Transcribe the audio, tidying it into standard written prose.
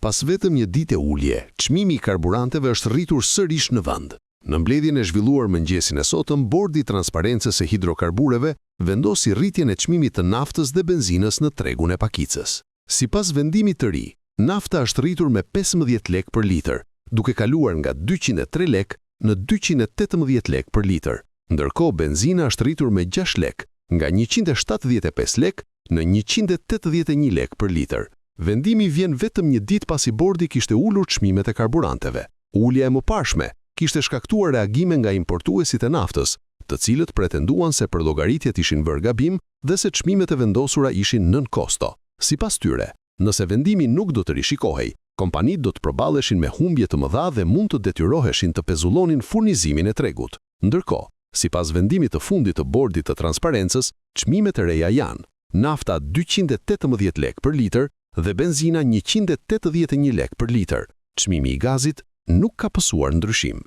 Pas vetëm një ditë ulje, çmimi i karburanteve është rritur sërish në vend. Në mbledhjen e zhvilluar mëngjesin e sotëm, Bordi i Transparencës së Hidrokarbureve vendosi rritjen e çmimit të naftës dhe benzinës në tregun e pakicës. Sipas vendimit të ri, nafta është rritur me 15 lek për litër, duke kaluar nga 203 lek në 218 lek për litër. Ndërkohë benzina është rritur me 6 lek, nga 175 lek në 181 lek për litër. Vendimi vjen vetëm një ditë pasi Bordi kishte ulur çmimet e karburanteve. Ulja e mëparshme kishte shkaktuar reagime nga importuesit e naftës, të cilët pretenduan se përllogaritjet ishin bërë gabim dhe se çmimet e vendosura ishin nën kosto. Sipas tyre, nëse vendimi nuk do të rishikohej, kompanitë do të përballeshin me humbje të mëdha dhe mund të detyroheshin të pezullonin furnizimin e tregut. Ndërkohë, sipas vendimit të fundit të Bordit të Transparencës, çmimet e reja janë: nafta 218 lek për litër dhe benzina 181 lek për litër. Çmimi i gazit nuk ka pësuar ndryshim.